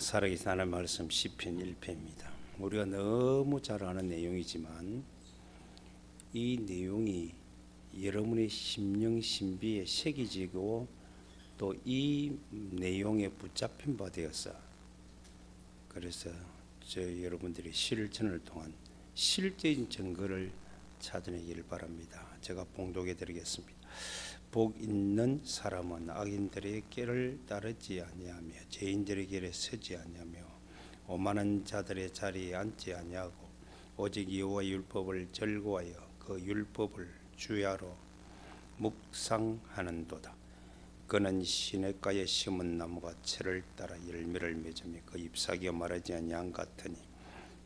살아계신 하나님의 말씀 시편 1편입니다. 우리가 너무 잘 아는 내용이지만 이 내용이 여러분의 심령 신비에 새겨지고 또 이 내용에 붙잡힌 바 되었어. 그래서 여러분들이 실천을 통한 실제인 증거를 찾아내기를 바랍니다. 제가 봉독해 드리겠습니다. 복 있는 사람은 악인들의 길을 따르지 아니하며 죄인들의 길에 서지 아니하며 오만한 자들의 자리에 앉지 아니하고 오직 여호와의 율법을 즐거워하여 그 율법을 주야로 묵상하는도다. 그는 시냇가에 심은 나무가 철을 따라 열매를 맺으며 그 잎사귀가 마르지 아니한 같으니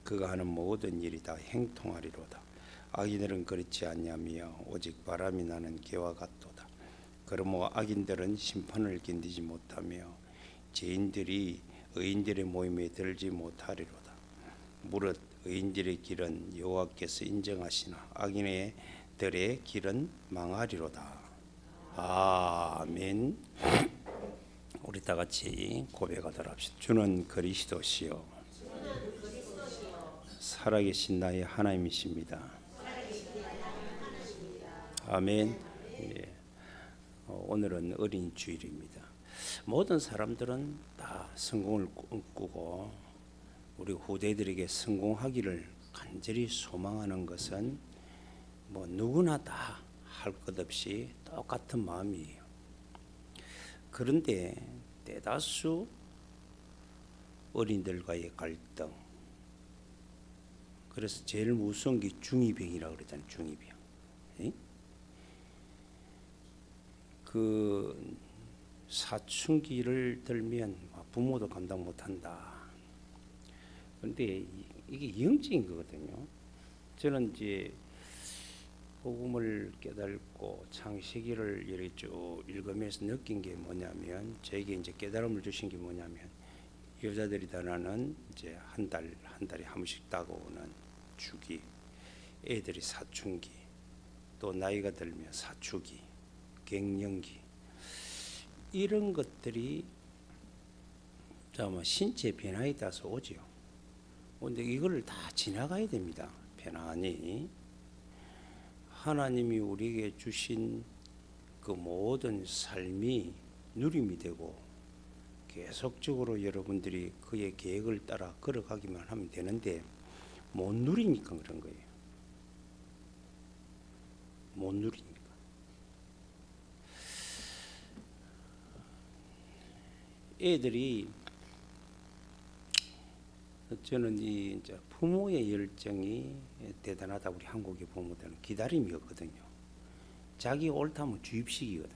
그가 하는 모든 일이 다 행통하리로다. 악인들은 그렇지 아니하며 오직 바람이 나는 개와 같도다. 그러므로 악인들은 심판을 견디지 못하며 죄인들이 의인들의 모임에 들지 못하리로다. 무릇 의인들의 길은 여호와께서 인정하시나 악인들의 길은 망하리로다. 아멘. 우리 다 같이 고백하도록 합시다. 주는 그리스도시요 살아계신 나의 하나님이십니다. 아멘. 예. 오늘은 어린 주일입니다. 모든 사람들은 다 성공을 꿈꾸고 우리 후대들에게 성공하기를 간절히 소망하는 것은 뭐 누구나 다 할 것 없이 똑같은 마음이에요. 그런데 대다수 어린들과의 갈등, 그래서 제일 무서운 게 중2병이라고 그러잖아요. 중2병. 그 사춘기를 들면 부모도 감당 못한다. 그런데 이게 영적인 거거든요. 저는 이제 복음을 깨닫고 창세기를 이렇게 쭉 읽으면서 느낀 게 뭐냐면, 저에게 이제 깨달음을 주신 게 뭐냐면, 여자들이 다 나는 이제 한 달에 한 번씩 다가오는 주기, 애들이 사춘기, 또 나이가 들면 사춘기, 갱년기, 이런 것들이 신체 변화에 따라서 오지요. 그런데 이거를 다 지나가야 됩니다. 편안히 하나님이 우리에게 주신 그 모든 삶이 누림이 되고 계속적으로 여러분들이 그의 계획을 따라 걸어가기만 하면 되는데 못 누리니까 그런 거예요. 못 누리니까. 애들이, 저는 이제 부모의 열정이 대단하다. 우리 한국의 부모들은 기다림이었거든요. 자기 옳다면 주입시키거든.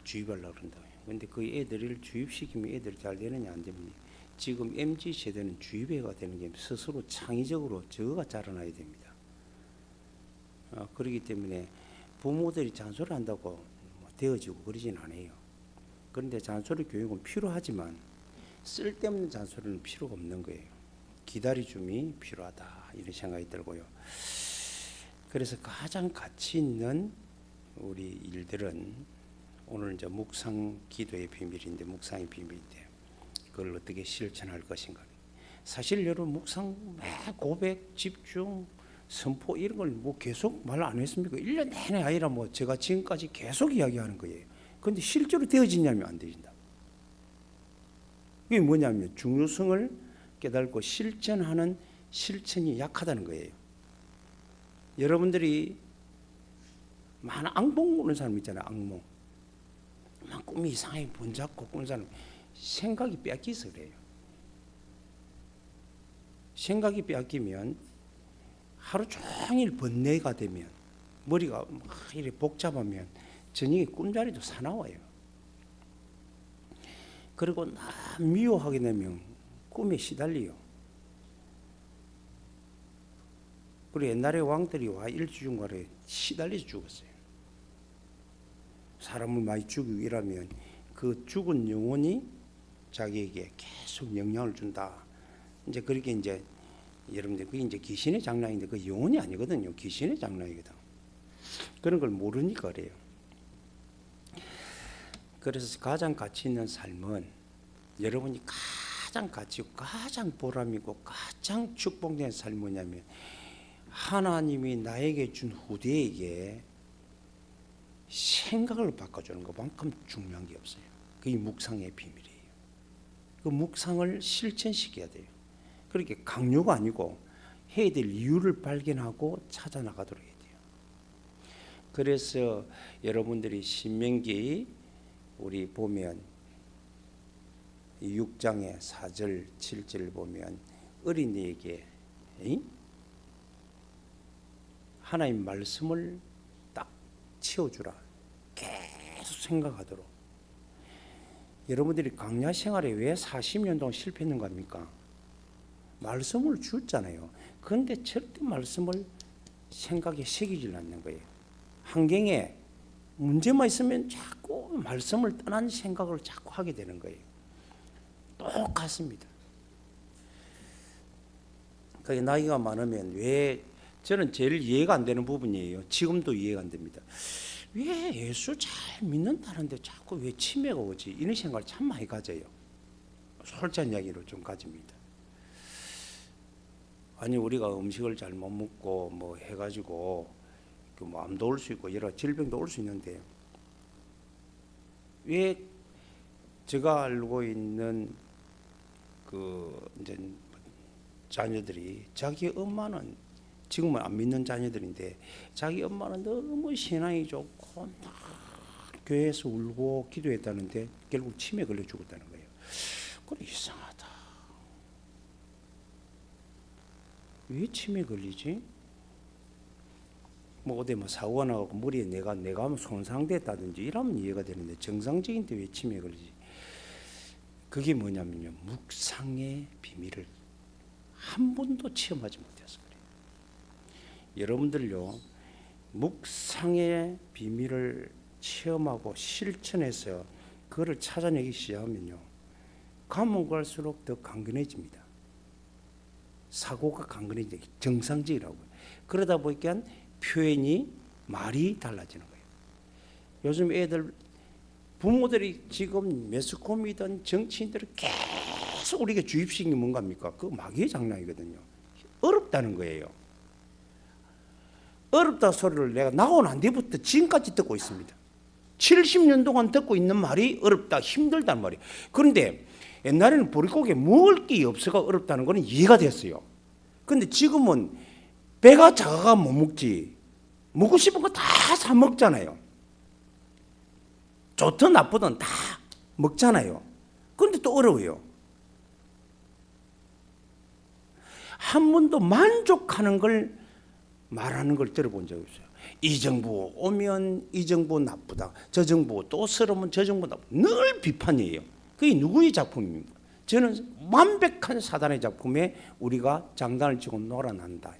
주입하려고 그런다. 근데 그 애들을 주입시키면 애들이 잘 되느냐 안 되느냐. 지금 MZ 세대는 주입해가 되는 게 스스로 창의적으로 저거가 자라나야 됩니다. 그렇기 때문에 부모들이 잔소리 한다고 되어지고 그러진 않아요. 그런데 잔소리 교육은 필요하지만 쓸데없는 잔소리는 필요가 없는 거예요. 기다려줌이 필요하다, 이런 생각이 들고요. 그래서 가장 가치 있는 우리 일들은 오늘 이제 묵상 기도의 비밀인데, 묵상의 비밀인데 그걸 어떻게 실천할 것인가. 사실 여러분 묵상 고백, 집중, 선포 이런 걸 계속 말 안 했습니까? 1년 내내 아니라 제가 지금까지 계속 이야기하는 거예요. 그런데 실제로 되어지냐면 안 되진다. 이게 뭐냐면 중요성을 깨닫고 실천하는 실천이 약하다는 거예요. 여러분들이 많은 악몽 꾸는 사람 있잖아요. 악몽. 꿈이 이상하게 번잡고 꾸는 사람, 생각이 뺏기서 그래요. 생각이 뺏기면 하루 종일 번뇌가 되면, 머리가 막 이렇게 복잡하면 저녁에 꿈자리도 사나워요. 그리고 미워하게 되면 꿈에 시달려요. 그리고 옛날에 왕들이 일주중간에 시달려서 죽었어요. 사람을 많이 죽이고 이러면 그 죽은 영혼이 자기에게 계속 영향을 준다. 이제 그렇게 이제 여러분들 그게 이제 귀신의 장난인데 그 영혼이 아니거든요. 귀신의 장난이거든. 그런 걸 모르니까 그래요. 그래서 가장 가치 있는 삶은 여러분이 가장 가치고 가장 보람이고 가장 축복된 삶이 뭐냐면 하나님이 나에게 준 후대에게 생각을 바꿔주는 것만큼 중요한 게 없어요. 그게 묵상의 비밀이에요. 그 묵상을 실천시켜야 돼요. 그렇게 강요가 아니고 해야 될 이유를 발견하고 찾아 나가도록 해야 돼요. 그래서 여러분들이 신명기 우리 보면 6장의 4절 7절을 보면 어린이에게 하나님 말씀을 딱 채워주라 계속 생각하도록. 여러분들이 강야 생활에 왜 40년 동안 실패했는가 합니까? 말씀을 줬잖아요. 그런데 절대 말씀을 생각에 새기질 않는 거예요. 환경에 문제만 있으면 자꾸 말씀을 떠난 생각을 자꾸 하게 되는 거예요. 똑같습니다. 그게 나이가 많으면 왜 저는 제일 이해가 안 되는 부분이에요. 지금도 이해가 안 됩니다. 왜 예수 잘 믿는다는데 자꾸 왜 치매가 오지? 이런 생각을 참 많이 가져요. 솔직한 이야기로 좀 가집니다. 아니 우리가 음식을 잘 못 먹고 뭐 해가지고 뭐 암도 올 수 있고 여러 질병도 올 수 있는데 왜 제가 알고 있는 그 이제 자녀들이 자기 엄마는 지금은 안 믿는 자녀들인데 자기 엄마는 너무 신앙이 좋고 막 교회에서 울고 기도했다는데 결국 치매 걸려 죽었다는 거예요. 그래 이상하다. 왜 치매 걸리지? 뭐 어디 뭐 사고가 나고 머리에 내가 뭐 손상됐다든지 이러면 이해가 되는데 정상적인데 왜 치매 걸리지? 그게 뭐냐면요, 묵상의 비밀을 한 번도 체험하지 못해서 그래요. 여러분들요, 묵상의 비밀을 체험하고 실천해서 그거를 찾아내기 시작하면요, 가면 갈수록 더 강건해집니다. 사고가 강건해지게 정상적이라고요. 그러다 보니까 표현이 말이 달라지는 거예요. 요즘 애들 부모들이 지금 매스컴이든 정치인들을 계속 우리가 주입시킨 게 뭔가입니까? 그 마귀의 장난이거든요. 어렵다는 거예요. 어렵다 소리를 내가 나고 난 뒤부터 지금까지 듣고 있습니다. 70년 동안 듣고 있는 말이 어렵다, 힘들다는 말이에요. 그런데 옛날에는 보릿고기에 먹을 게 없어가 어렵다는 거는 이해가 됐어요. 그런데 지금은 배가 작아가 못 먹지. 먹고 싶은 거 다 사 먹잖아요. 좋든 나쁘든 다 먹잖아요. 그런데 또 어려워요. 한 번도 만족하는 걸 말하는 걸 들어본 적이 없어요. 이 정부 오면 이 정부 나쁘다. 저 정부 또 새로운 저 정부 나쁘다. 늘 비판이에요. 그게 누구의 작품입니까? 저는 완벽한 사단의 작품에 우리가 장단을 치고 놀아난다.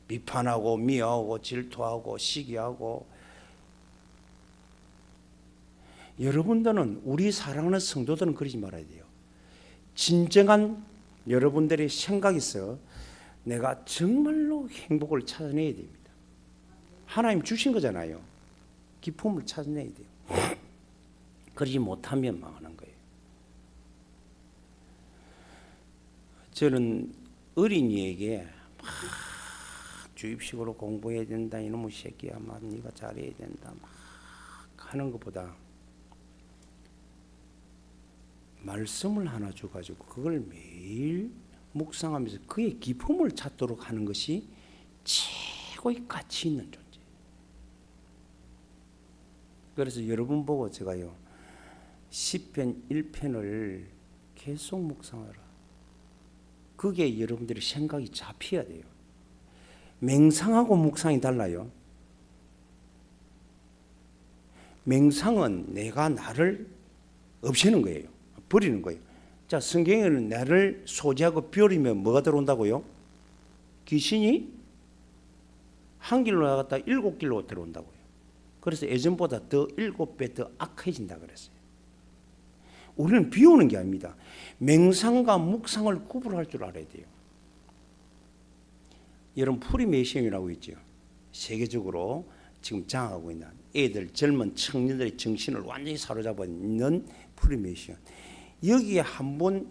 비판하고 미워하고 질투하고 시기하고. 여러분들은, 우리 사랑하는 성도들은 그러지 말아야 돼요. 진정한 여러분들의 생각이 있어 내가 정말로 행복을 찾아내야 됩니다. 하나님 주신 거잖아요. 기쁨을 찾아내야 돼요. 그러지 못하면 망하는 거예요. 저는 어린이에게 막 주입식으로 공부해야 된다, 이놈의 새끼야, 막 네가 잘해야 된다 막 하는 것보다 말씀을 하나 줘가지고 그걸 매일 묵상하면서 그의 기쁨을 찾도록 하는 것이 최고의 가치 있는 존재. 그래서 여러분 보고 제가요, 시편 1편을 계속 묵상하라. 그게 여러분들의 생각이 잡혀야 돼요. 맹상하고 묵상이 달라요. 맹상은 내가 나를 없애는 거예요. 버리는 거예요. 자, 성경에는 나를 소지하고 버리면 뭐가 들어온다고요? 귀신이 한 길로 나갔다 7길로 들어온다고요. 그래서 예전보다 더 7배 더 악해진다 그랬어요. 우리는 비우는 게 아닙니다. 맹상과 묵상을 구분할 줄 알아야 돼요. 여러분, 프리메이션이라고 있죠. 세계적으로 지금 장악하고 있는 애들, 젊은 청년들의 정신을 완전히 사로잡아 있는 프리메이션. 여기에 한번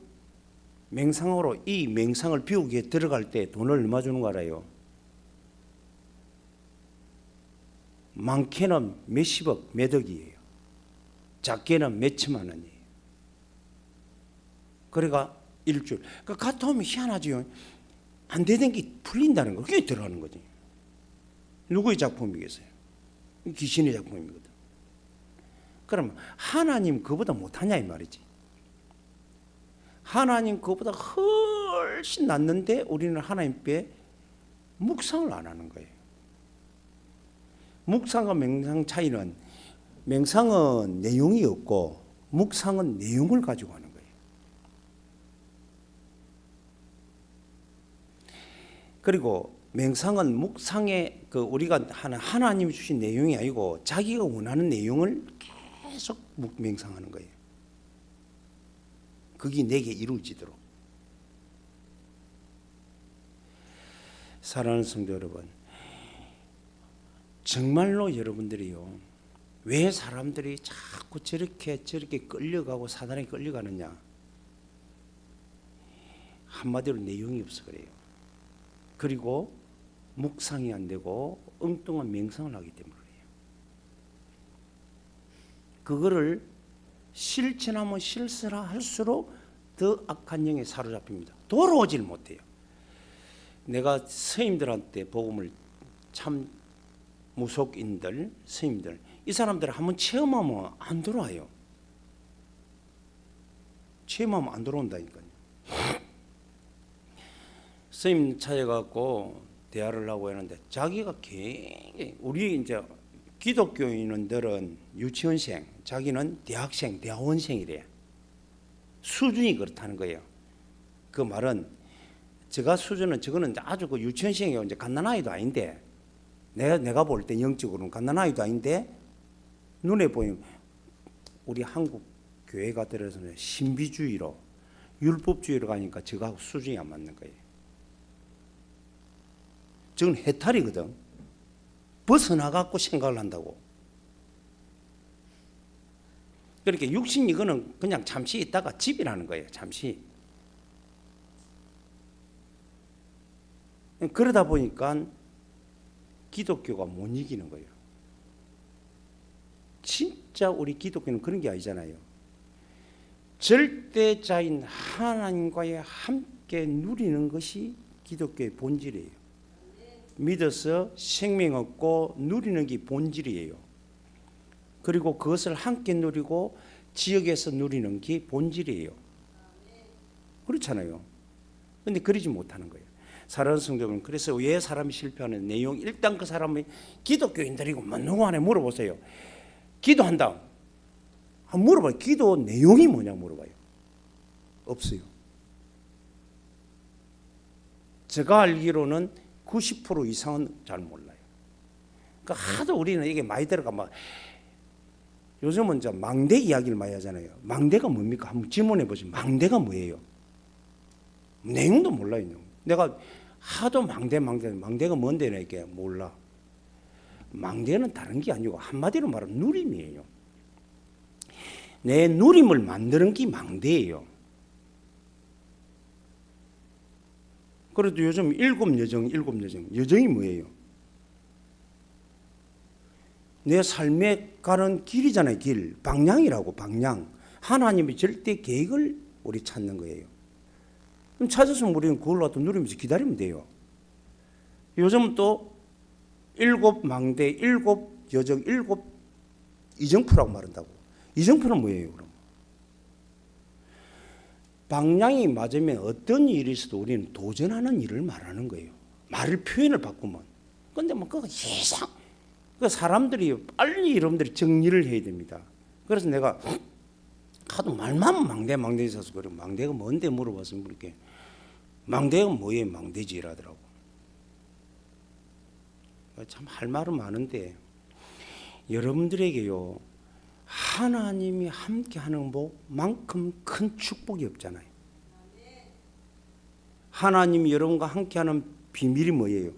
맹상으로 이 맹상을 비우기 위해 들어갈 때 돈을 얼마 주는 거 알아요? 많게는 몇십억, 몇 억이에요. 작게는 몇천만 원이에요. 그러니까 일주일. 그 갔다 오면 희한하지요. 안 되던 게 풀린다는 거. 그게 들어가는 거지. 누구의 작품이겠어요? 귀신의 작품이거든. 그러면 하나님 그보다 못하냐 이 말이지. 하나님 그보다 훨씬 낫는데 우리는 하나님께 묵상을 안 하는 거예요. 묵상과 맹상 차이는, 맹상은 내용이 없고 묵상은 내용을 가지고 하는 거예요. 그리고 맹상은 묵상의 그 우리가 하는 하나님이 주신 내용이 아니고 자기가 원하는 내용을 계속 맹상하는 거예요. 그게 내게 이루어지도록. 사랑하는 성도 여러분, 정말로 여러분들이요, 왜 사람들이 자꾸 저렇게 끌려가고 사단에 끌려가느냐? 한마디로 내용이 없어 그래요. 그리고 묵상이 안 되고 엉뚱한 맹상을 하기 때문에 그래요. 그거를 실천하면 실수라 할수록 더 악한 영에 사로잡힙니다. 돌아오질 못해요. 내가 스님들한테 복음을, 참 무속인들, 스님들, 이 사람들 한번 체험하면 안 돌아와요. 체험하면 안 돌아온다니까요. 스님 찾아갖고 대화를 하고 했는데 자기가 굉장히, 우리 이제 기독교인들은 유치원생, 자기는 대학생, 대학원생이래. 수준이 그렇다는 거예요. 그 말은 제가 수준은, 저거는 아주 그 유치원생이고 이제 갓난아이도 아닌데, 내가 볼 때 영적으로는 갓난아이도 아닌데, 눈에 보이는 우리 한국 교회가 들어서는 신비주의로, 율법주의로 가니까 저거하고 수준이 안 맞는 거예요. 저건 해탈이거든. 벗어나갖고 생각을 한다고. 그러니까 육신 이거는 그냥 잠시 있다가 집이라는 거예요. 잠시. 그러다 보니까 기독교가 못 이기는 거예요. 진짜 우리 기독교는 그런 게 아니잖아요. 절대자인 하나님과의 함께 누리는 것이 기독교의 본질이에요. 믿어서 생명 얻고 누리는 게 본질이에요. 그리고 그것을 함께 누리고 지역에서 누리는 게 본질이에요. 그렇잖아요. 그런데 그러지 못하는 거예요. 사랑하는 성도분, 그래서 왜 사람이 실패하는 내용, 일단 그 사람이 기독교인들이고 뭐 누구 안에 물어보세요. 기도한다. 한번 물어봐요. 기도 내용이 뭐냐 물어봐요. 없어요. 제가 알기로는 90% 이상은 잘 몰라요. 그러니까 하도 우리는 이게 많이 들어가 막, 요즘은 이제 망대 이야기를 많이 하잖아요. 망대가 뭡니까? 한번 질문해 보세요. 망대가 뭐예요? 내용도 몰라요. 내가 하도 망대가 뭔데 이렇게 몰라. 망대는 다른 게 아니고 한마디로 말하면 누림이에요. 내 누림을 만드는 게 망대예요. 그래도 요즘 일곱 여정이 뭐예요? 내 삶에 가는 길이잖아요. 길, 방향이라고. 방향. 하나님의 절대 계획을 우리 찾는 거예요. 그럼 찾았으면 우리는 그걸로 또 누리면서 기다리면 돼요. 요즘 또 7망대, 7여정, 7이정표라고 말한다고. 이정표는 뭐예요, 그럼? 방향이 맞으면 어떤 일이 있어도 우리는 도전하는 일을 말하는 거예요. 말을, 표현을 바꾸면. 근데 뭐 그거 예상, 그 사람들이 빨리 여러분들이 정리를 해야 됩니다. 그래서 내가 하도 말만 망대 있어서 그래. 망대가 뭔데 물어봤으면 이렇게 망대가 뭐예요? 망대지 이라더라고. 참 할 말은 많은데 여러분들에게요, 하나님이 함께하는 것만큼 큰 축복이 없잖아요. 하나님이 여러분과 함께하는 비밀이 뭐예요?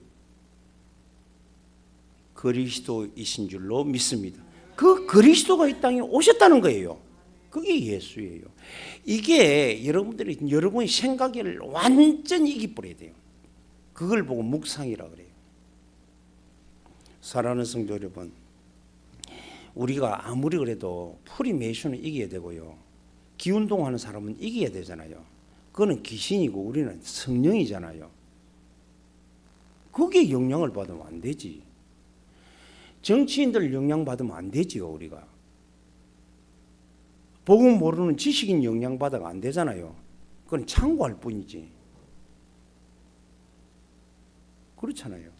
그리스도이신 줄로 믿습니다. 그 그리스도가 이 땅에 오셨다는 거예요. 그게 예수예요. 이게 여러분의 생각을 완전히 이기버려야 돼요. 그걸 보고 묵상이라 그래요. 사랑하는 성도 여러분, 우리가 아무리 그래도 프리메이션을 이겨야 되고요. 기운동하는 사람은 이겨야 되잖아요. 그거는 귀신이고 우리는 성령이잖아요. 그게 영향을 받으면 안 되지. 정치인들 영향 받으면 안 되지요. 우리가 복음 모르는 지식인 영향 받아가 안 되잖아요. 그건 참고할 뿐이지. 그렇잖아요.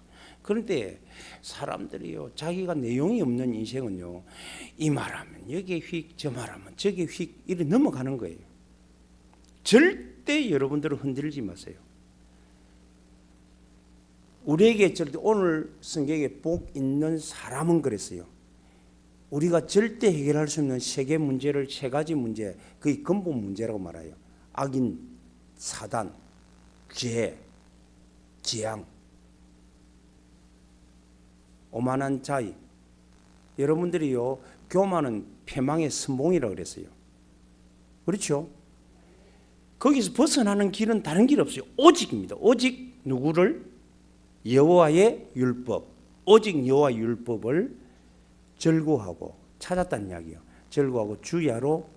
그런데 사람들이요, 자기가 내용이 없는 인생은요, 이 말하면 여기에 휙, 저 말하면 저기에 휙 이렇게 넘어가는 거예요. 절대 여러분들은 흔들리지 마세요. 우리에게 절대 오늘 성경에 복 있는 사람은 그랬어요. 우리가 절대 해결할 수 없는 세계 문제를 세 가지 문제, 그게 근본 문제라고 말해요. 악인, 사단, 죄, 재앙, 오만한 자의. 여러분들이요, 교만은 패망의 선봉이라고 그랬어요. 그렇죠? 거기서 벗어나는 길은 다른 길 없어요. 오직입니다. 오직 누구를? 여호와의 율법. 오직 여호와의 율법을 절구하고 찾았다는 이야기예요. 절구하고 주야로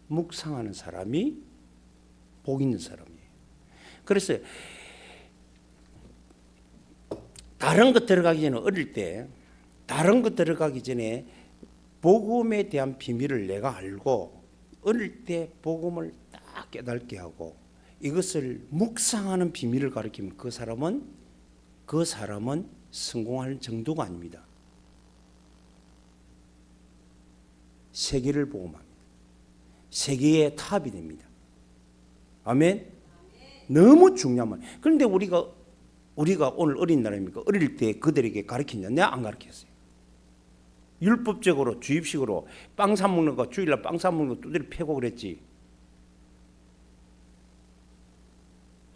묵상하는 사람이 복 있는 사람이에요. 그래서 다른 것 들어가기 전에 어릴 때 다른 것 들어가기 전에 복음에 대한 비밀을 내가 알고 어릴 때 복음을 딱 깨닫게 하고 이것을 묵상하는 비밀을 가르치면 그 사람은 성공할 정도가 아닙니다. 세계를 복음합니다. 세계의 탑이 됩니다. 아멘. 너무 중요한 말. 그런데 우리가 오늘 어린 날입니까? 어릴 때 그들에게 가르쳤냐? 내가 안 가르쳤어요. 율법적으로 주입식으로 빵 사 먹는 거, 주일날 빵 사 먹는 거 두드려 패고 그랬지.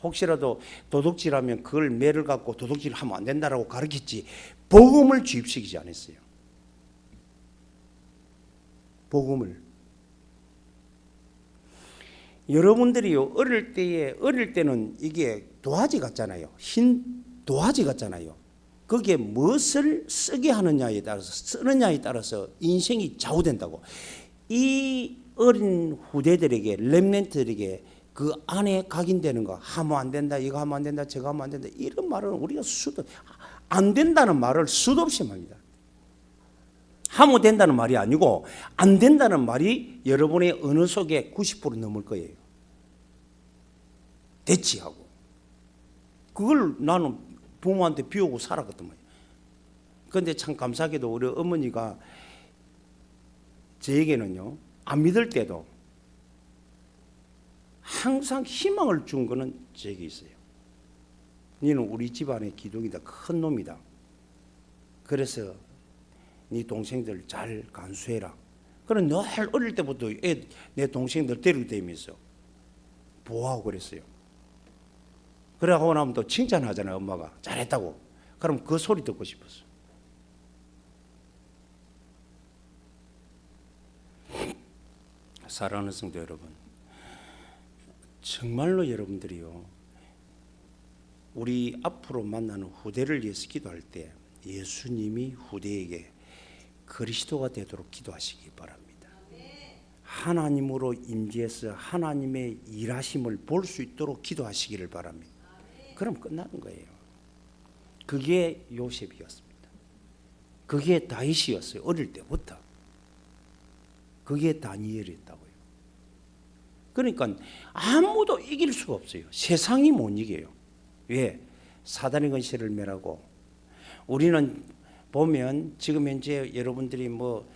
혹시라도 도둑질하면 그걸 매를 갖고 도둑질하면 안 된다라고 가르쳤지. 복음을 주입시키지 않았어요. 복음을. 여러분들이요, 어릴 때는 이게 도화지 같잖아요. 흰 도화지 같잖아요. 거기에 무엇을 쓰게 하느냐에 따라서, 쓰느냐에 따라서 인생이 좌우된다고. 이 어린 후대들에게, 렘넌트들에게 그 안에 각인되는 거, 하면 안 된다, 이거 하면 안 된다, 저거 하면 안 된다, 이런 말은 우리가 안 된다는 말을 수도 없이 합니다. 하면 된다는 말이 아니고 안 된다는 말이 여러분의 언어 속에 90% 넘을 거예요. 됐지 하고. 그걸 나는 부모한테 비우고 살았거든 말이에요. 그런데 참 감사하게도 우리 어머니가 저에게는요, 안 믿을 때도 항상 희망을 준 거는 저에게 있어요. 너는 우리 집안의 기둥이다. 큰 놈이다. 그래서 네 동생들 잘 간수해라. 그럼 늘 어릴 때부터 내 동생들 데리고 다니면서 보호하고 그랬어요. 그래가고 나면 또 칭찬하잖아요. 엄마가 잘했다고. 그럼 그 소리 듣고 싶었어. 사랑하는 성도 여러분, 정말로 여러분들이요, 우리 앞으로 만나는 후대를 위해서 기도할 때 예수님이 후대에게 그리스도가 되도록 기도하시기 바랍니다. 하나님으로 임재해서 하나님의 일하심을 볼 수 있도록 기도하시기를 바랍니다. 그럼 끝나는 거예요. 그게 요셉이었습니다. 그게 다윗이었어요. 어릴 때부터. 그게 다니엘이었다고요. 그러니까 아무도 이길 수가 없어요. 세상이 못 이겨요. 왜? 사단의 권세를 멸하고. 우리는 보면 지금 현재 여러분들이 뭐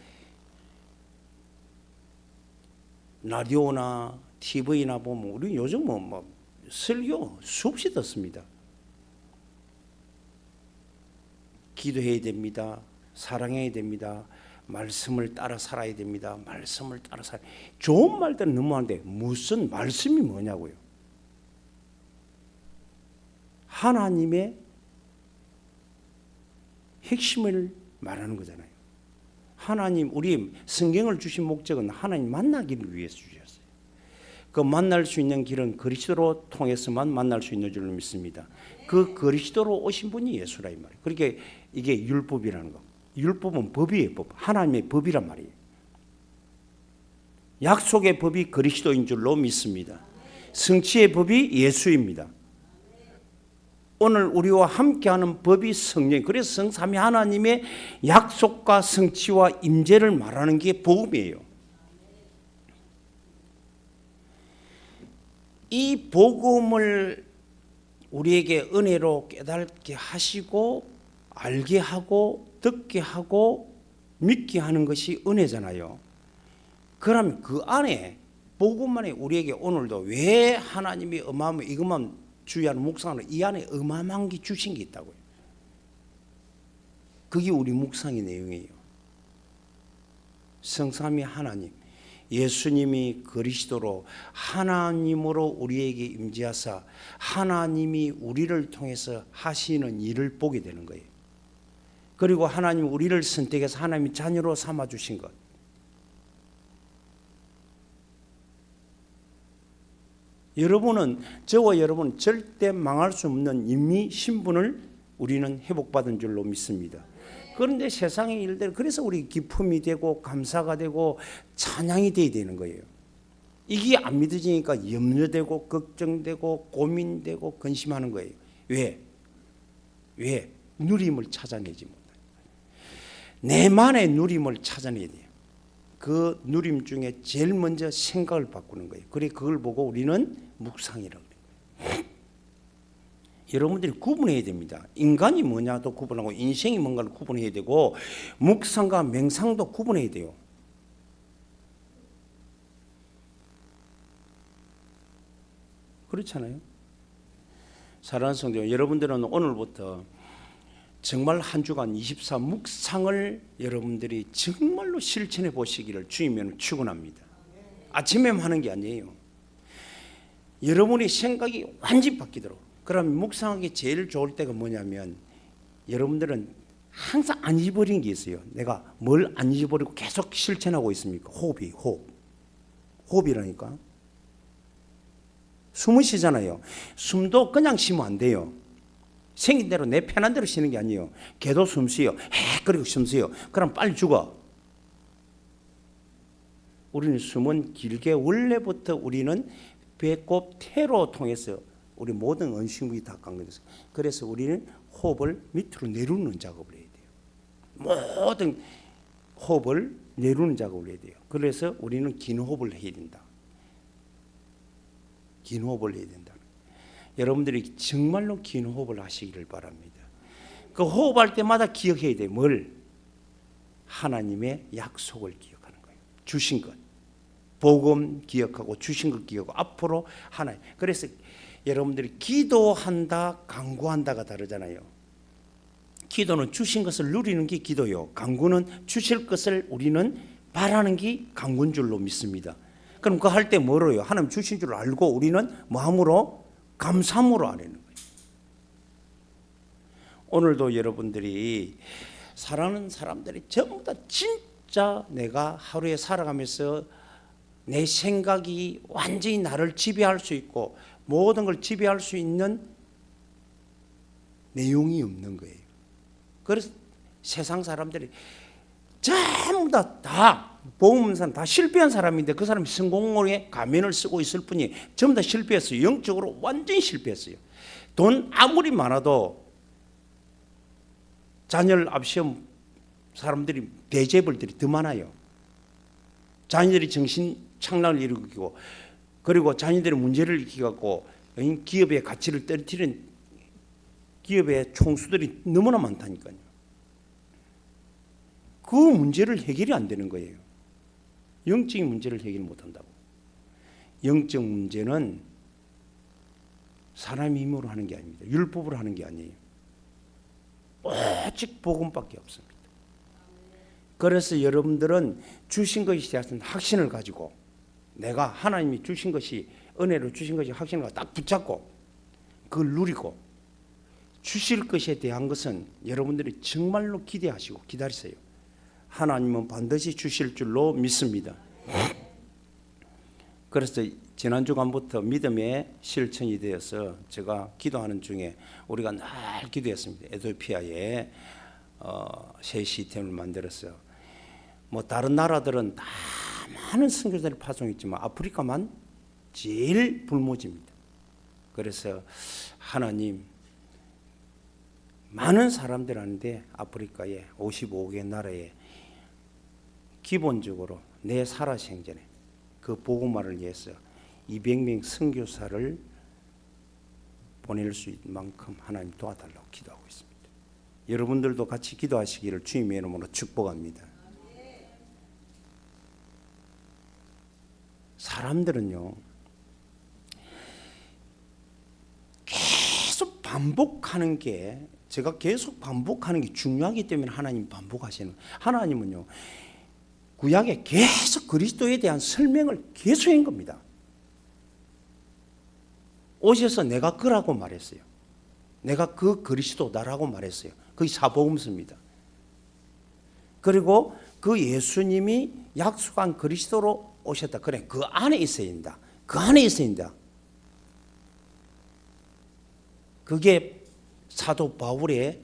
라디오나 TV나 보면 우리 요즘 뭐 설교 수없이 듣습니다. 기도해야 됩니다. 사랑해야 됩니다. 말씀을 따라 살아야 됩니다. 말씀을 따라 살아야. 좋은 말들은 너무 많은데 무슨 말씀이 뭐냐고요. 하나님의 핵심을 말하는 거잖아요. 하나님 우리 성경을 주신 목적은 하나님 만나기를 위해서 주셨어요. 그 만날 수 있는 길은 그리스도로 통해서만 만날 수 있는 줄로 믿습니다. 그 그리스도로 오신 분이 예수라 이 말이에요. 그러니까 이게 율법이라는 거. 율법은 법이에요. 법. 하나님의 법이란 말이에요. 약속의 법이 그리스도인 줄로 믿습니다. 성취의 법이 예수입니다. 오늘 우리와 함께하는 법이 성령. 그래서 성삼위 하나님의 약속과 성취와 임재를 말하는 게 복음이에요. 이 복음을 우리에게 은혜로 깨닫게 하시고 알게 하고 듣게 하고 믿게 하는 것이 은혜잖아요. 그러면 그 안에 복음 안에 우리에게 오늘도 왜 하나님이 어마어마한 이것만 주의하는 묵상하는 이 안에 어마어마한 게 주신 게 있다고요. 그게 우리 묵상의 내용이에요. 성삼위 하나님, 예수님이 그리스도로 하나님으로 우리에게 임재하사 하나님이 우리를 통해서 하시는 일을 보게 되는 거예요. 그리고 하나님 우리를 선택해서 하나님의 자녀로 삼아 주신 것. 여러분은 저와 여러분은 절대 망할 수 없는 임의 신분을 우리는 회복받은 줄로 믿습니다. 그런데 세상의 일들 그래서 우리 기쁨이 되고 감사가 되고 찬양이 돼야 되는 거예요. 이게 안 믿어지니까 염려되고 걱정되고 고민되고 근심하는 거예요. 왜? 누림을 찾아내지 못해요. 내만의 누림을 찾아내야 돼요. 그 누림 중에 제일 먼저 생각을 바꾸는 거예요. 그래 그걸 보고 우리는 묵상이라고 해요. 여러분들이 구분해야 됩니다. 인간이 뭐냐도 구분하고 인생이 뭔가를 구분해야 되고 묵상과 맹상도 구분해야 돼요. 그렇잖아요. 사랑하는 성도 여러분들은 오늘부터 정말 한 주간 24 묵상을 여러분들이 정말로 실천해 보시기를 주님은 축원합니다. 아침에만 하는 게 아니에요. 여러분의 생각이 완전히 바뀌도록. 그럼 묵상하기 제일 좋을 때가 뭐냐면 여러분들은 항상 안 잊어버리는 게 있어요. 내가 뭘 안 잊어버리고 계속 실천하고 있습니까? 호흡이라니까. 숨을 쉬잖아요. 숨도 그냥 쉬면 안 돼요. 생긴 대로 내 편한 대로 쉬는 게 아니에요. 걔도 숨 쉬어. 그리고 숨 쉬어. 그럼 빨리 죽어. 우리는 숨은 길게 원래부터 우리는 배꼽 태로 통해서 우리 모든 언신물이 다 강건해서 그래서 우리는 호흡을 밑으로 내려놓는 작업을 해야 돼요. 모든 호흡을 내려놓는 작업을 해야 돼요. 그래서 우리는 긴 호흡을 해야 된다. 긴 호흡을 해야 된다. 여러분들이 정말로 긴 호흡을 하시기를 바랍니다. 그 호흡할 때마다 기억해야 돼요. 뭘? 하나님의 약속을 기억하는 거예요. 주신 것. 복음 기억하고 주신 것 기억하고 앞으로 하나님. 그래서 여러분들이 기도한다, 간구한다가 다르잖아요. 기도는 주신 것을 누리는 게 기도요. 간구는 주실 것을 우리는 바라는 게 간구인 줄로 믿습니다. 그럼 그거 할 때 뭐로요? 하나님 주신 줄 알고 우리는 마음으로 감사함으로 하는 거예요. 오늘도 여러분들이 사랑하는 사람들이 전부 다 진짜 내가 하루에 살아가면서 내 생각이 완전히 나를 지배할 수 있고 모든 걸 지배할 수 있는 내용이 없는 거예요. 그래서 세상 사람들이 전부 다 복음산 다 실패한 사람인데 그 사람이 성공의 가면을 쓰고 있을 뿐이 전부 다 실패했어요. 영적으로 완전히 실패했어요. 돈 아무리 많아도 자녀를 앞세운 사람들이 대재벌들이 더 많아요. 자녀들이 정신 착락을 일으키고 그리고 자녀들의 문제를 일으키고 기업의 가치를 떨어뜨리는 기업의 총수들이 너무나 많다니까요. 그 문제를 해결이 안 되는 거예요. 영적인 문제를 해결 못한다고. 영적 문제는 사람의 힘으로 하는 게 아닙니다. 율법으로 하는 게 아니에요. 오직 복음밖에 없습니다. 그래서 여러분들은 주신 것에 대한 확신을 가지고 내가 하나님이 주신 것이 은혜로 주신 것이 확신을 가지고 딱 붙잡고 그걸 누리고 주실 것에 대한 것은 여러분들이 정말로 기대하시고 기다리세요. 하나님은 반드시 주실 줄로 믿습니다. 그래서 지난 주간부터 믿음의 실천이 되어서 제가 기도하는 중에 우리가 늘 기도했습니다. 에티오피아에 새 시스템을 만들었어요. 뭐 다른 나라들은 다 많은 선교사를 파송했지만 아프리카만 제일 불모지입니다. 그래서 하나님, 많은 사람들 하는데 아프리카에 55개 나라에 기본적으로 내 살아생전에 그 복음화를 위해서 200명 선교사를 보낼 수 있는 만큼 하나님 도와달라고 기도하고 있습니다. 여러분들도 같이 기도하시기를 주님의 이름으로 축복합니다. 사람들은요, 계속 반복하는 게, 제가 계속 반복하는 게 중요하기 때문에 하나님 반복하시는, 하나님은요 구약에 계속 그리스도에 대한 설명을 계속 한 겁니다. 오셔서 내가 그라고 말했어요. 내가 그 그리스도다라고 말했어요. 그게 사복음서입니다. 그리고 그 예수님이 약속한 그리스도로 오셨다. 그래, 그 안에 있어야 된다. 그 안에 있어야 된다. 그게 사도 바울의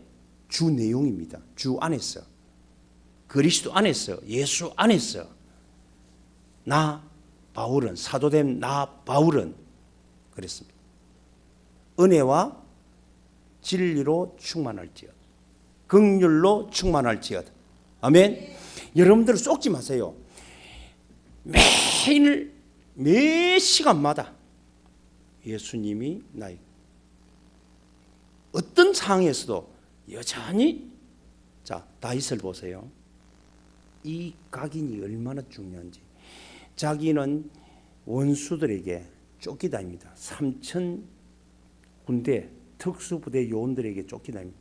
주 내용입니다. 주 안에서, 그리스도 안에서, 예수 안에서 나 바울은, 사도된 나 바울은 그랬습니다. 은혜와 진리로 충만할지어다. 긍휼로 충만할지어다. 아멘. 여러분들 쏙지 마세요. 매일 매 시간마다 예수님이 나의 어떤 상황에서도 여전히, 자, 다윗을 보세요. 이 각인이 얼마나 중요한지. 자기는 원수들에게 쫓기다닙니다. 3천 군대 특수부대 요원들에게 쫓기다닙니다.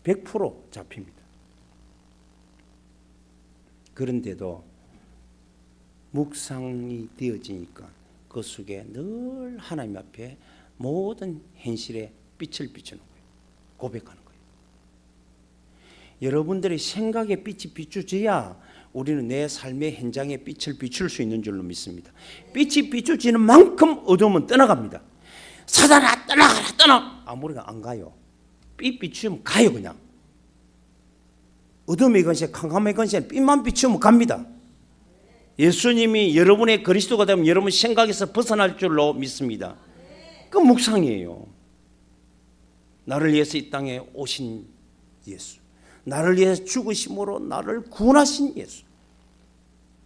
100% 잡힙니다. 그런데도 묵상이 되어지니까 그 속에 늘 하나님 앞에 모든 현실의 빛을 비추는 거예요. 고백하는 거예요. 여러분들의 생각의 빛이 비추져야 우리는 내 삶의 현장에 빛을 비출 수 있는 줄로 믿습니다. 빛이 비추지는 만큼 어둠은 떠나갑니다. 사단아 떠나가라, 떠나. 아무리가 안 가요. 빛 비추면 가요. 그냥 어둠의 건세, 캄캄의 건세, 빛만 비추면 갑니다. 예수님이 여러분의 그리스도가 되면 여러분 생각에서 벗어날 줄로 믿습니다. 그 묵상이에요. 나를 위해서 이 땅에 오신 예수, 나를 위해서 죽으심으로 나를 구원하신 예수,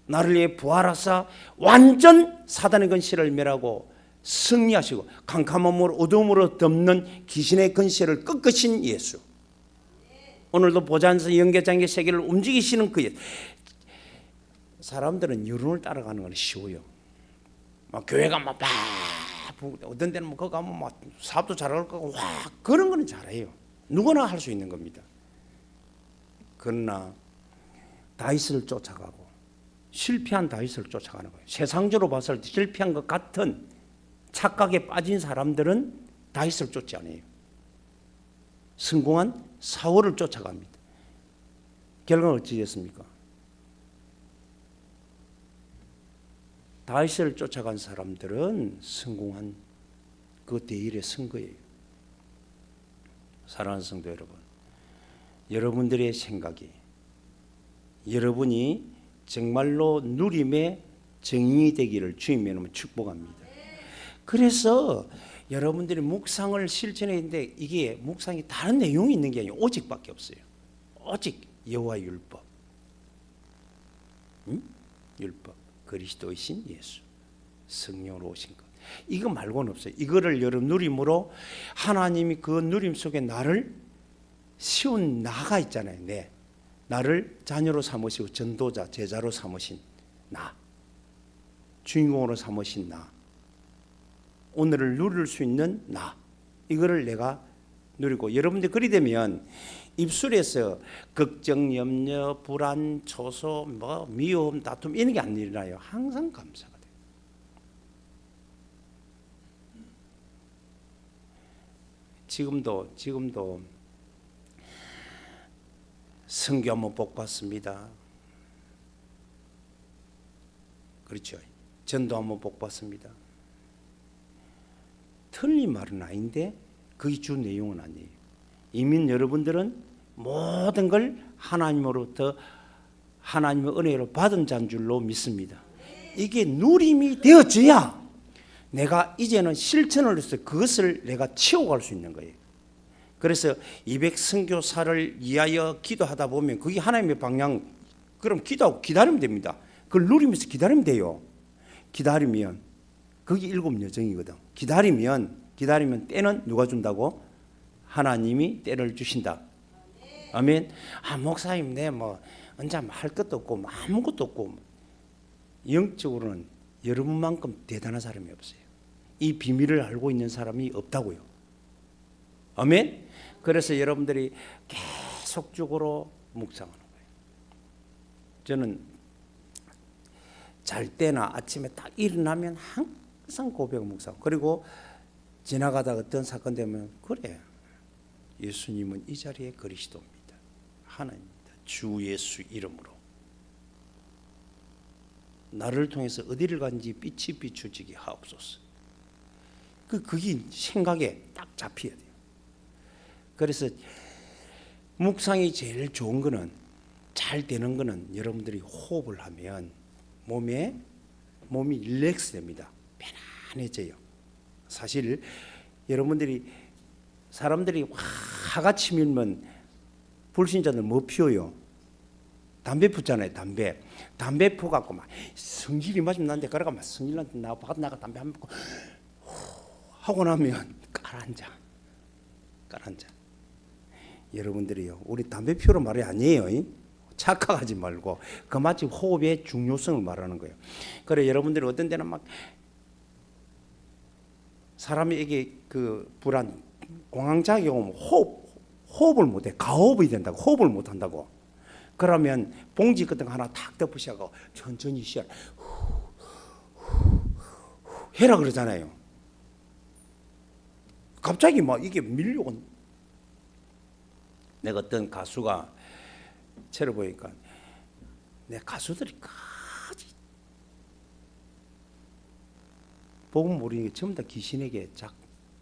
나를 위해 부활하사 완전 사단의 건세를 멸하고 승리하시고 캄캄한 물 어둠으로 덮는 귀신의 건세를 꺾으신 예수, 오늘도 보좌에서 영계장의 세계를 움직이시는 그 예수. 사람들은 여론을 따라가는 건 쉬워요. 막 교회가 막 어떤 데는 뭐 거기 가면 막 사업도 잘할 거고 와 그런 거는 잘해요. 누구나 할 수 있는 겁니다. 그러나 다윗을 쫓아가고 실패한 다윗을 쫓아가는 거예요. 세상적으로 봤을 때 실패한 것 같은 착각에 빠진 사람들은 다윗을 쫓지 않아요. 성공한 사울을 쫓아갑니다. 결과는 어찌 됐습니까? 다윗을 쫓아간 사람들은 성공한 그 대일에 선 거예요. 사랑하는 성도 여러분, 여러분들의 생각이, 여러분이 정말로 누림의 정인이 되기를 주님의 이름으로 축복합니다. 그래서 여러분들이 묵상을 실천해야 되는데 이게 묵상이 다른 내용이 있는 게 아니고 오직밖에 없어요. 오직 여호와 율법, 율법, 그리스도이신 예수, 성령으로 오신 것, 이거 말고는 없어요. 이거를 여러분 누림으로 하나님이 그 누림 속에 나를 쉬운 나가 있잖아요. 네, 나를 자녀로 삼으시고 전도자, 제자로 삼으신 나, 주인공으로 삼으신 나, 오늘을 누릴 수 있는 나, 이거를 내가 누리고, 여러분들 그리 되면 입술에서 걱정, 염려, 불안, 초소, 뭐 미움, 다툼 이런 게 안 일어나요. 항상 감사가 돼요. 지금도 성교 한번 복 받습니다. 그렇죠. 전도하면 복 받습니다. 틀린 말은 아닌데 그게 주 내용은 아니에요. 이미 여러분들은 모든 걸 하나님으로부터 하나님의 은혜로 받은 자인 줄로 믿습니다. 이게 누림이 되어져야 내가 이제는 실천을 해서 그것을 내가 치워갈 수 있는 거예요. 그래서 200 선교사를 위하여 기도하다 보면 그게 하나님의 방향, 그럼 기도하고 기다리면 됩니다. 그걸 누리면서 기다리면 돼요. 기다리면 그게 7 여정이거든. 기다리면 때는 누가 준다고? 하나님이 때를 주신다. 아멘. 목사님 언제 할 것도 없고 아무것도 없고. 영적으로는 여러분만큼 대단한 사람이 없어요. 이 비밀을 알고 있는 사람이 없다고요. 아멘. 그래서 여러분들이 계속적으로 묵상하는 거예요. 저는 잘 때나 아침에 딱 일어나면 항상 고백 묵상. 그리고 지나가다 어떤 사건 되면 그래, 예수님은 이 자리에 그리스도입니다. 하나님입니다. 주 예수 이름으로 나를 통해서 어디를 간지 빛이 비추지게 하옵소서. 그게 생각에 딱 잡혀야 돼요. 그래서 묵상이 제일 좋은 거는, 잘 되는 거는 여러분들이 호흡을 하면 몸이 릴렉스 됩니다. 편안해져요. 사실 여러분들이 사람들이 화같이 밀면 불신자들 뭐 피워요? 담배 피우잖아요. 담배 피워갖고 막 성질이 맞으면 나한테 그러가 막 성질한테 나가 담배 한 번 피우고 하고 나면 깔아앉아. 여러분들이요, 우리 담배 피우러 말이 아니에요. 착각하지 말고 그 마치 호흡의 중요성을 말하는 거예요. 그래 여러분들이 어떤 데는 막 사람에게 그 불안 공황장애 오면 호흡을 못해. 가호흡이 된다고. 호흡을 못한다고. 그러면 봉지 같은 거 하나 탁 덮으시고 천천히 쉬어라. 해라 그러잖아요. 갑자기 막 이게 밀려고. 내가 어떤 가수가 채를 보니까 내 가수들이 까지 복음 모르는 게 전부 다 귀신에게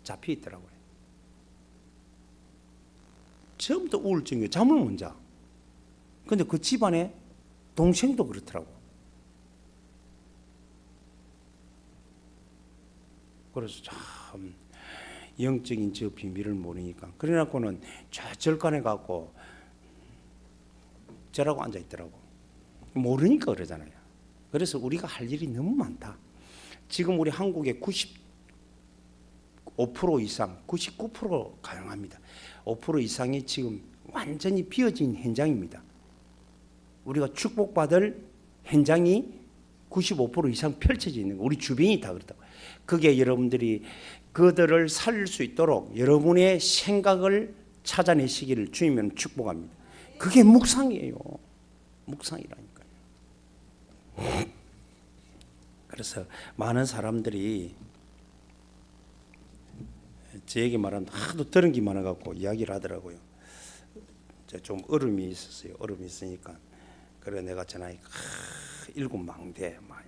잡혀 있더라고요. 전부 다 우울증이에요. 잠을 못 자. 근데 그 집안에 동생도 그렇더라고. 그래서 참 영적인 저 비밀을 모르니까 그래갖고는 저 절간에 갖고 저라고 앉아 있더라고. 모르니까 그러잖아요. 그래서 우리가 할 일이 너무 많다. 지금 우리 한국의 95% 이상, 99% 가능합니다. 5% 이상이 지금 완전히 비어진 현장입니다. 우리가 축복받을 현장이 95% 이상 펼쳐져 있는 거. 우리 주변이 다 그렇다고. 그게 여러분들이 그들을 살릴 수 있도록 여러분의 생각을 찾아내시기를 주님은 축복합니다. 그게 묵상이에요. 묵상이라니까요. 그래서 많은 사람들이 제에게 말하면 하도 들은 게 많아갖고 이야기를 하더라고요. 좀 얼음이 있었어요. 얼음이 있으니까. 그래 내가 전화해 7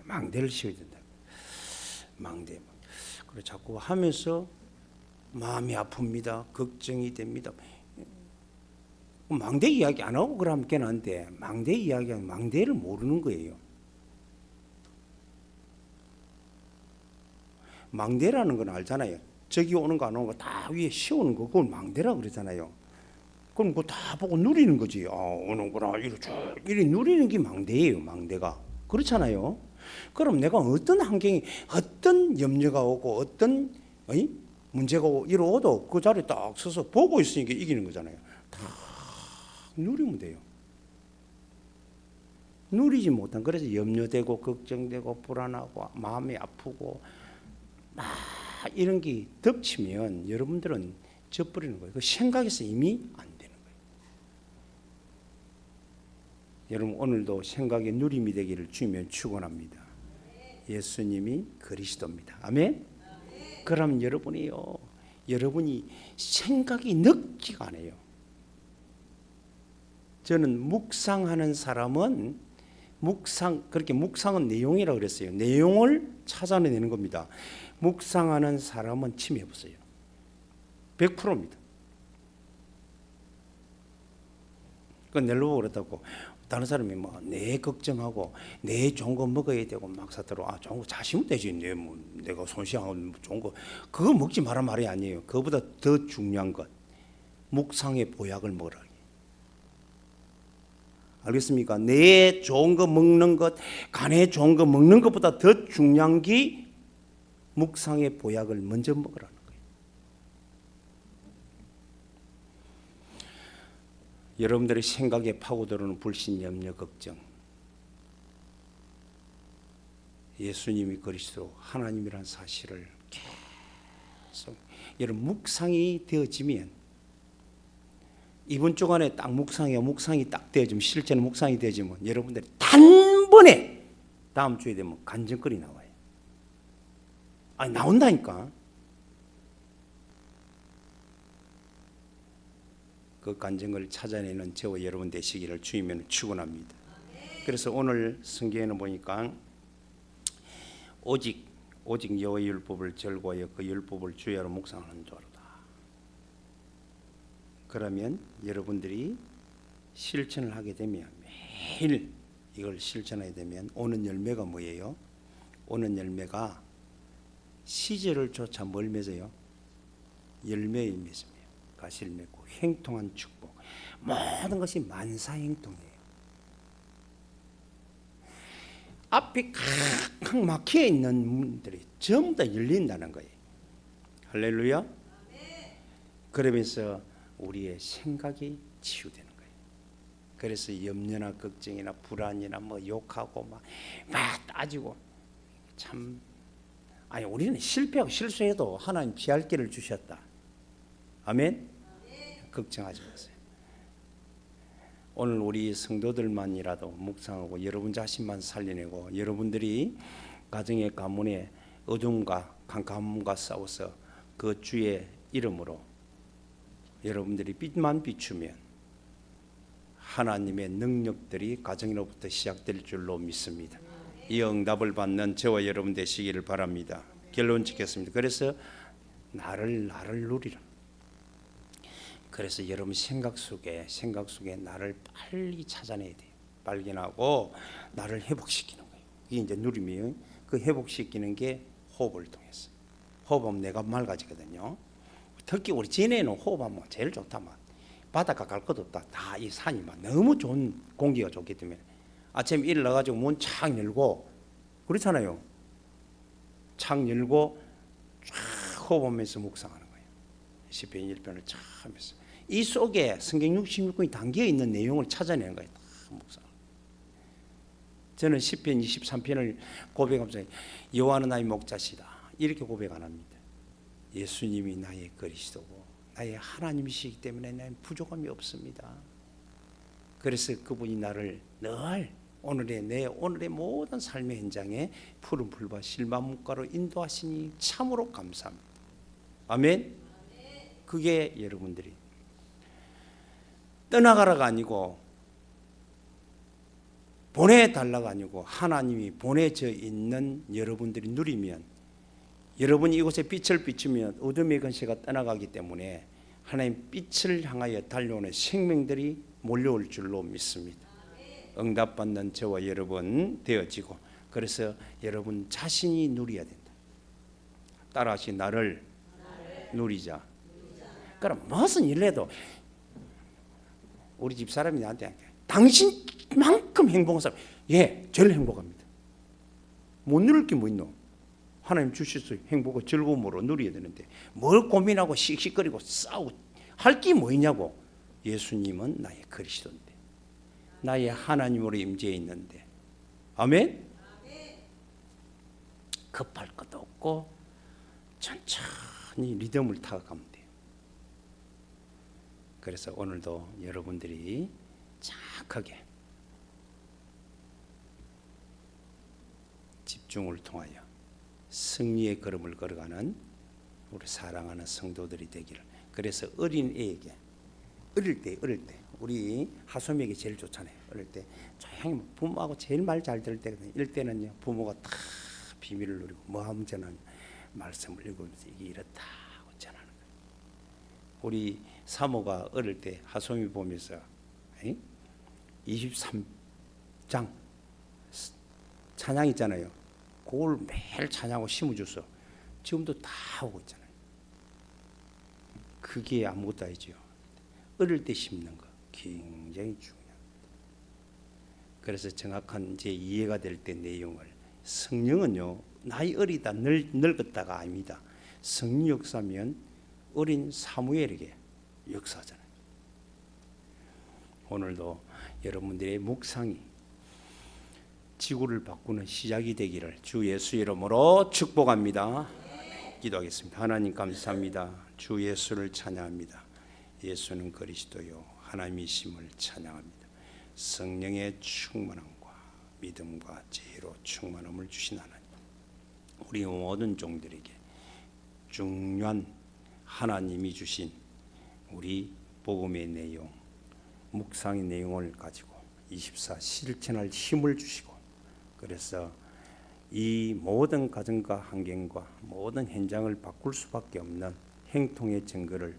망대를 씌워야 된다. 망대. 그래 자꾸 하면서 마음이 아픕니다. 걱정이 됩니다. 망대 이야기 안 하고 그러면 괜찮은데 망대 이야기하면 망대를 모르는 거예요. 망대라는 건 알잖아요. 저기 오는 거 안 오는 거 다 위에 씌우는 거, 그걸 망대라 그러잖아요. 그럼 그거 다 보고 누리는 거지. 오는구나. 이리 누리는 게 망대예요. 망대가. 그렇잖아요. 그럼 내가 어떤 환경이, 어떤 염려가 오고 어떤 문제가 이루어도 그 자리에 딱 서서 보고 있으니까 이기는 거잖아요. 다 누리면 돼요. 누리지 못한, 그래서 염려되고 걱정되고 불안하고 마음이 아프고 막 이런 게 덮치면 여러분들은 져버리는 거예요. 그 생각에서 이미 안 되는 거예요. 여러분 오늘도 생각의 누림이 되기를 주님은 축원합니다. 예수님이 그리스도입니다. 아멘. 그럼 여러분이 생각이 늦지가 않아요. 저는 묵상하는 사람은 묵상, 그렇게 묵상은 내용이라고 그랬어요. 내용을 찾아내는 겁니다. 묵상하는 사람은 침해 없어요. 100%입니다. 그 낼로고 그렇다고 다른 사람이 뭐 내 걱정하고 내 좋은 거 먹어야 되고 막 사더러 좋은 거 자시면 되지 뭐 내가 손실하고 좋은 거 그거 먹지 마라 말이 아니에요. 그거보다 더 중요한 것 묵상의 보약을 먹으라. 알겠습니까? 내 좋은 거 먹는 것, 간에 좋은 거 먹는 것보다 더 중요한 게 묵상의 보약을 먼저 먹으라는 거예요. 여러분들의 생각에 파고들어오는 불신, 염려, 걱정. 예수님이 그리스도 하나님이란 사실을 계속 여러분 묵상이 되어지면 이번 주간에 딱 묵상이 딱 되어지면 실제는 묵상이 되어지면 여러분들이 단번에 다음 주에 되면 간증거리 나와요. 아니 나온다니까. 그 간증을 찾아내는 저와 여러분 되시기를 주이면 축원합니다. 그래서 오늘 성경에는 보니까 오직 여호와의 율법을 절거하여 그 율법을 주야로 묵상하는 자로다. 그러면 여러분들이 실천을 하게 되면 매일 이걸 실천하게 되면 오는 열매가 뭐예요? 오는 열매가 시절을 쫓아 뭘 맺어요? 열매에 맺으며 가시를 맺고 행통한 축복. 모든 것이 만사행통이에요. 앞에 칵칵 막혀 있는 문들이 전부 다 열린다는 거예요. 할렐루야. 그러면서 우리의 생각이 치유되는 거예요. 그래서 염려나 걱정이나 불안이나 뭐 욕하고 막 따지고 참 아니 우리는 실패하고 실수해도 하나님 피할 길을 주셨다. 아멘. 걱정하지 마세요. 오늘 우리 성도들만이라도 묵상하고 여러분 자신만 살려내고 여러분들이 가정의 가문의 어둠과 캄캄함과 싸워서 그 주의 이름으로 여러분들이 빛만 비추면 하나님의 능력들이 가정으로부터 시작될 줄로 믿습니다. 이 응답을 받는 저와 여러분 되시기를 바랍니다. 결론 짓겠습니다. 그래서 나를 누리라. 그래서 여러분 생각 속에 나를 빨리 찾아내야 돼요. 발견하고 나를 회복시키는 거예요. 이게 이제 누림이에요. 그 회복시키는 게 호흡을 통해서. 호흡하면 내가 맑아지거든요. 특히 우리 진해는 호흡하면 제일 좋다만 바닷가 갈 것도 없다. 다 이 산이 막 너무 좋은 공기가 좋기 때문에 아침에 일어나가지고 문 창 열고 그렇잖아요. 창 열고 쫙 호흡하면서 묵상하는 거예요. 시편 1편을 쫙 하면서 이 속에 성경 66권이 담겨 있는 내용을 찾아내는 거예요. 다 묵상. 저는 시편 23편을 고백하면서 여호와는 나의 목자시다 이렇게 고백 안 합니다. 예수님이 나의 그리스도고 나의 하나님이시기 때문에 나는 부족함이 없습니다. 그래서 그분이 나를 늘 오늘의 모든 삶의 현장에 푸른 풀과 실만문가로 인도하시니 참으로 감사합니다. 아멘. 그게 여러분들이 떠나가라가 아니고 보내달라가 아니고 하나님이 보내져 있는 여러분들이 누리면 여러분이 이곳에 빛을 비추면 어둠의 근세가 떠나가기 때문에 하나님 빛을 향하여 달려오는 생명들이 몰려올 줄로 믿습니다. 응답받는 저와 여러분 되어지고 그래서 여러분 자신이 누려야 된다. 따라하시 나를 누리자. 그럼 무슨 일 해도 우리 집 사람이 나한테 당신만큼 행복한 사람 제일 행복합니다. 못 누릴 게 뭐 있노? 하나님 주셔서 행복을 즐거움으로 누려야 되는데 뭘 고민하고 씩씩거리고 싸우고 할 게 뭐 있냐고. 예수님은 나의 그리스도인데 나의 하나님으로 임재해 있는데 아멘? 급할 것도 없고 천천히 리듬을 타가면 돼요. 그래서 오늘도 여러분들이 착하게 집중을 통하여 승리의 걸음을 걸어가는 우리 사랑하는 성도들이 되기를. 그래서 어린애에게 어릴 때 우리 하솜이에게 제일 좋잖아요. 어릴 때 조용히 부모하고 제일 말 잘 들을 때거든요. 이럴 때는요 부모가 다 비밀을 누리고 뭐 하면 저는 말씀을 읽으면서 이게 이렇다고 전하는 거예요. 우리 사모가 어릴 때 하솜이 보면서 23장 찬양 있잖아요. 그걸 매일 찬양하고 심어줘서 지금도 다 하고 있잖아요. 그게 아무것도 아니죠. 어릴 때 심는 거 굉장히 중요합니다. 그래서 정확한 이제 이해가 될 때 내용을 성령은요 나이 어리다 늙었다가 아닙니다. 성령 역사면 어린 사무엘에게 역사잖아요. 오늘도 여러분들의 묵상이 지구를 바꾸는 시작이 되기를 주 예수 이름으로 축복합니다. 기도하겠습니다. 하나님 감사합니다. 주 예수를 찬양합니다. 예수는 그리스도요 하나님이심을 찬양합니다. 성령의 충만함과 믿음과 지혜로 충만함을 주신 하나님, 우리 모든 종들에게 중요한 하나님이 주신 우리 복음의 내용, 묵상의 내용을 가지고 24 실천할 힘을 주시고, 그래서 이 모든 가정과 환경과 모든 현장을 바꿀 수밖에 없는 행통의 증거를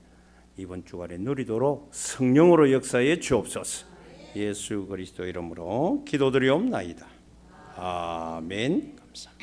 이번 주간에 누리도록 성령으로 역사해 주옵소서. 예수 그리스도 이름으로 기도드리옵나이다. 아멘. 감사합니다.